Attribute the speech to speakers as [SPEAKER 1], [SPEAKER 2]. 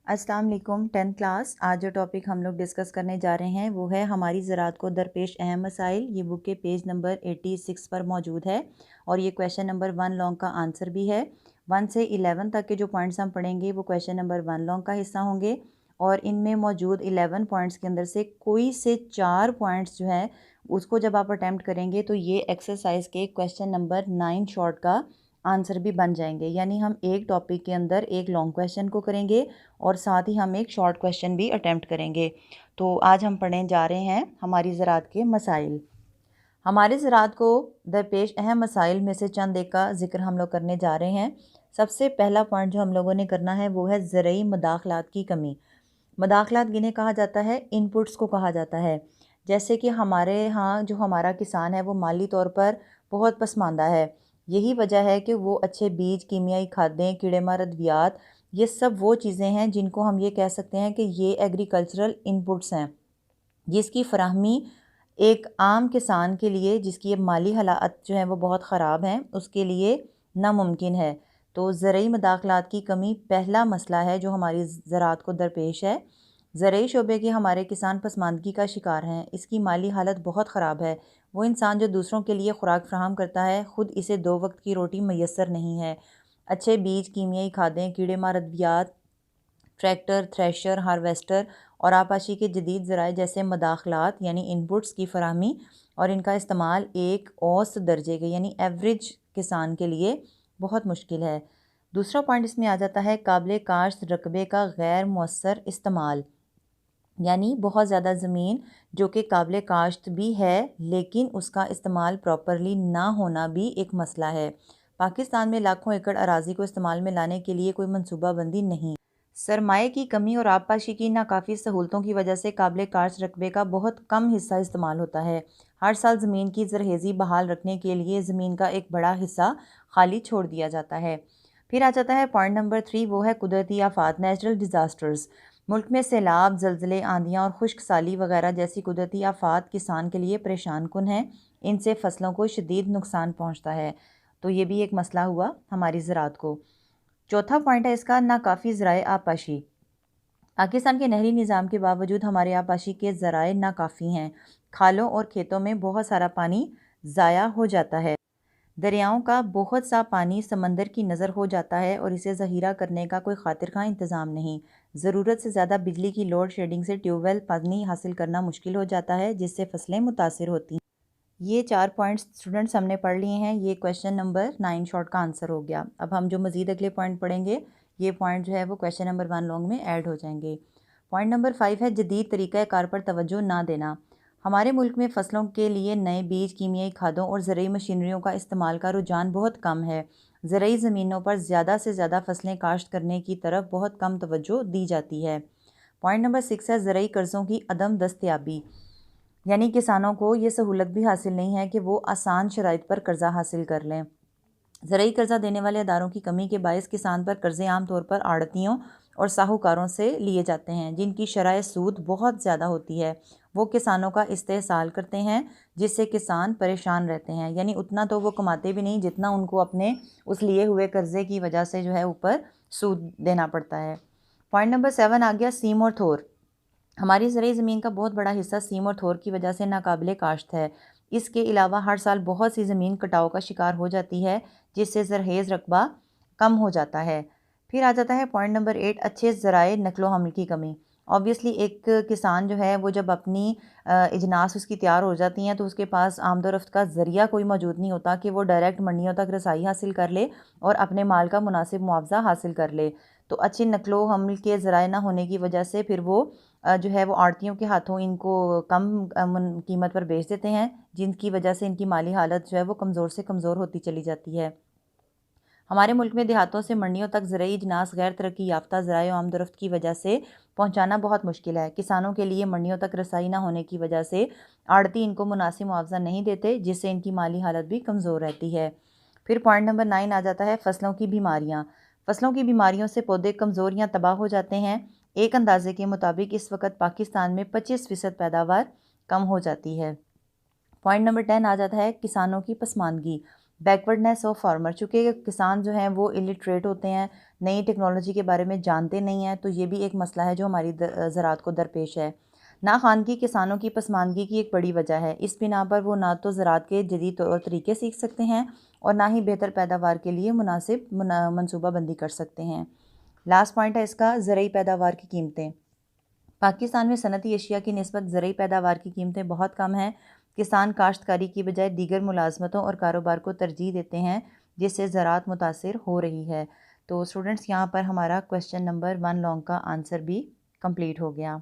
[SPEAKER 1] अस्सलाम वालेकुम। 10th class. आज जो टॉपिक हम लोग डिस्कस करने जा रहे हैं वो है हमारी ज़राअत को दरपेश अहम मसाइल। ये बुक के पेज नंबर 86 पर मौजूद है और ये क्वेश्चन नंबर 1 लॉन्ग का आंसर भी है। 1 से 11 तक के जो पॉइंट्स हम पढ़ेंगे वो क्वेश्चन नंबर 1 लॉन्ग का हिस्सा होंगे और इनमें मौजूद 11 पॉइंट्स के अंदर से कोई से 4 पॉइंट्स जो हैं उसको जब आप अटैम्प्ट करेंगे तो ये एक्सरसाइज के क्वेश्चन नंबर 9 शॉर्ट का आंसर भी बन जाएंगे। यानी हम एक टॉपिक के अंदर एक लॉन्ग क्वेश्चन को करेंगे और साथ ही हम एक शॉर्ट क्वेश्चन भी अटैम्प्ट करेंगे। तो आज हम पढ़ने जा रहे हैं हमारी ज़राअत के मसाइल। हमारी ज़राअत को दरपेश अहम मसाइल में से चंद एक का ज़िक्र हम लोग करने जा रहे हैं। सबसे पहला पॉइंट जो हम लोगों ने करना है वो है ज़रई मदाखलात की कमी। मदाखलात किन्हें कहा जाता है? इनपुट्स को कहा जाता है। जैसे कि हमारे यहाँ जो हमारा किसान है वो माली तौर पर बहुत पसमानदा है। यही वजह है कि वो अच्छे बीज, कीमियाई खादें, कीड़े मार अद्वियात, ये सब वो चीज़ें हैं जिनको हम ये कह सकते हैं कि ये एग्रीकल्चरल इनपुट्स हैं जिसकी फ़राहमी एक आम किसान के लिए, जिसकी अब माली हालात जो हैं वो बहुत ख़राब हैं, उसके लिए नामुमकिन है। तो ज़रई मदाखलात की कमी पहला मसला है जो हमारी ज़राअत को दरपेश है। ज़रई शोबे के हमारे किसान पसमानदगी का शिकार हैं। इसकी माली हालत बहुत ख़राब है। वो इंसान जो दूसरों के लिए ख़ुराक फ़राहम करता है, ख़ुद इसे 2 वक्त की रोटी मैसर नहीं है। अच्छे बीज, कीमियाई खादें, कीड़े मार अद्वियात, ट्रैक्टर, थ्रेशर, हार्वेस्टर और आपाशी के जदीद ज़राए जैसे मदाखलात यानी इनपुट्स की फ़राहमी और इनका इस्तेमाल एक औसत दर्जे के यानी एवरेज किसान के लिए बहुत मुश्किल है। दूसरा पॉइंट इसमें आ जाता है काबिल काश्त रकबे का गैर मौसर इस्तेमाल। यानी बहुत ज़्यादा ज़मीन जो कि काबिल काश्त भी है लेकिन उसका इस्तेमाल प्रॉपरली ना होना भी एक मसला है। पाकिस्तान में लाखों एकड़ अराज़ी को इस्तेमाल में लाने के लिए कोई मनसूबाबंदी नहीं। सरमाए की कमी और आबपाशी की नाकाफ़ी सहूलतों की वजह से काबिल काश्त रकबे का बहुत कम हिस्सा इस्तेमाल होता है। हर साल ज़मीन की ज़रहेज़ी बहाल रखने के लिए ज़मीन का एक बड़ा हिस्सा खाली छोड़ दिया जाता है। फिर आ जाता है पॉइंट नंबर 3, वो है कुदरती आफात, नेचुरल डिज़ास्टर्स। मुल्क में सैलाब, ज़लज़ले, आंधियाँ और खुश्क साली वगैरह जैसी कुदरती आफात किसान के लिए परेशान कुन हैं। इनसे फसलों को शदीद नुकसान पहुँचता है। तो ये भी एक मसला हुआ हमारी ज़राअत को। चौथा पॉइंट है इसका नाकाफ़ी ज़राए आबपाशी। पाकिस्तान के नहरी निज़ाम के बावजूद हमारे आबपाशी के ज़राए नाकाफ़ी हैं। खालों और खेतों में बहुत सारा पानी ज़ाया हो जाता है। दरियाओं का बहुत सा पानी समंदर की नज़र हो जाता है और इसे ज़ख़ीरा करने का कोई खातिर ख़ां इंतज़ाम नहीं। ज़रूरत से ज़्यादा बिजली की लोड शेडिंग से ट्यूबवेल पानी हासिल करना मुश्किल हो जाता है जिससे फसलें मुतासिर होती हैं। ये 4 पॉइंट्स स्टूडेंट्स हमने पढ़ लिए हैं। ये क्वेश्चन नंबर 9 शॉर्ट का आंसर हो गया। अब हम जो मज़ीद अगले पॉइंट पढ़ेंगे ये पॉइंट जो है वो क्वेश्चन नंबर 1 लॉन्ग में ऐड हो जाएंगे। पॉइंट नंबर 5 है जदीद तरीक़ाकार पर तवज्जो ना देना। हमारे मुल्क में फ़सलों के लिए नए बीज, कीमियाई खादों और ज़रई मशीनरियों का इस्तेमाल का रुझान बहुत कम है। ज़रई ज़मीनों पर ज़्यादा से ज़्यादा फसलें काश्त करने की तरफ बहुत कम तवज्जो दी जाती है। पॉइंट नंबर 6 है ज़रई कर्ज़ों की अदम दस्तयाबी। यानी किसानों को ये सहूलत भी हासिल नहीं है कि वो आसान शराइत पर कर्ज़ा हासिल कर लें। ज़रई कर्ज़ा देने वाले अदारों की कमी के बायस किसान पर कर्ज़े आम तौर पर आड़तियों और साहूकारों से लिए जाते हैं जिनकी शरह सूद बहुत ज़्यादा होती है। वो किसानों का इस्तेहसाल करते हैं जिससे किसान परेशान रहते हैं। यानी उतना तो वो कमाते भी नहीं जितना उनको अपने उस लिए हुए कर्ज़े की वजह से जो है ऊपर सूद देना पड़ता है। पॉइंट नंबर 7 आ गया सीम और थोर। हमारी ज़रई ज़मीन का बहुत बड़ा हिस्सा सीम और थोर की वजह से नाकाबिले काश्त है। इसके अलावा हर साल बहुत सी ज़मीन कटाव का शिकार हो जाती है जिससे ज़रहेज़ रकबा कम हो जाता है। फिर आ जाता है पॉइंट नंबर 8, अच्छे ज़राए नकलो हमल की कमी। ऑब्वियसली एक किसान जो है वो जब अपनी इजनास उसकी तैयार हो जाती हैं तो उसके पास आमदोरफ्त का ज़रिया कोई मौजूद नहीं होता कि वो डायरेक्ट मंडियों तक रसाई हासिल कर ले और अपने माल का मुनासिब मुआवजा हासिल कर ले। तो अच्छी नकलो हमल के ज़राए ना होने की वजह से फिर वो जो है वो आड़तियों के हाथों इनको कम कीमत पर बेच देते हैं जिनकी वजह से इनकी माली हालत जो है वो कमज़ोर से कमज़ोर होती चली जाती है। हमारे मुल्क में देहातों से मंडियों तक ज़रई इजनास गैर तरक्की याफ्ता ज़राए आमदोरफ्त की वजह से पहुँचाना बहुत मुश्किल है। किसानों के लिए मंडियों तक रसाई ना होने की वजह से आड़ती इनको मुनासिब मुआवजा नहीं देते जिससे इनकी माली हालत भी कमज़ोर रहती है। फिर पॉइंट नंबर 9 आ जाता है फसलों की बीमारियाँ। फसलों की बीमारियों से पौधे कमज़ोर या तबाह हो जाते हैं। एक अंदाजे के मुताबिक इस वक्त पाकिस्तान में 25% पैदावार कम हो जाती है। पॉइंट नंबर 10 आ जाता है किसानों की पसमानदगी। بیکورڈنیس آف فارمر، چونکہ کسان جو ہیں وہ الٹریٹ ہوتے ہیں، نئی ٹیکنالوجی کے بارے میں جانتے نہیں ہیں، تو یہ بھی ایک مسئلہ ہے جو ہماری زراعت کو درپیش ہے۔ ناخواندگی کسانوں کی پسماندگی کی ایک بڑی وجہ ہے، اس بنا پر وہ نہ تو زراعت کے جدید طور طریقے سیکھ سکتے ہیں اور نہ ہی بہتر پیداوار کے لیے مناسب منصوبہ بندی کر سکتے ہیں۔ لاسٹ پوائنٹ ہے اس کا زرعی پیداوار کی قیمتیں۔ پاکستان میں صنعتی اشیاء کی نسبت زرعی پیداوار کی قیمتیں بہت کم ہیں۔ کسان کاشتکاری کی بجائے دیگر ملازمتوں اور کاروبار کو ترجیح دیتے ہیں، جس سے زراعت متاثر ہو رہی ہے۔ تو اسٹوڈنٹس، یہاں پر ہمارا کویسچن نمبر 1 لانگ کا آنسر بھی کمپلیٹ ہو گیا۔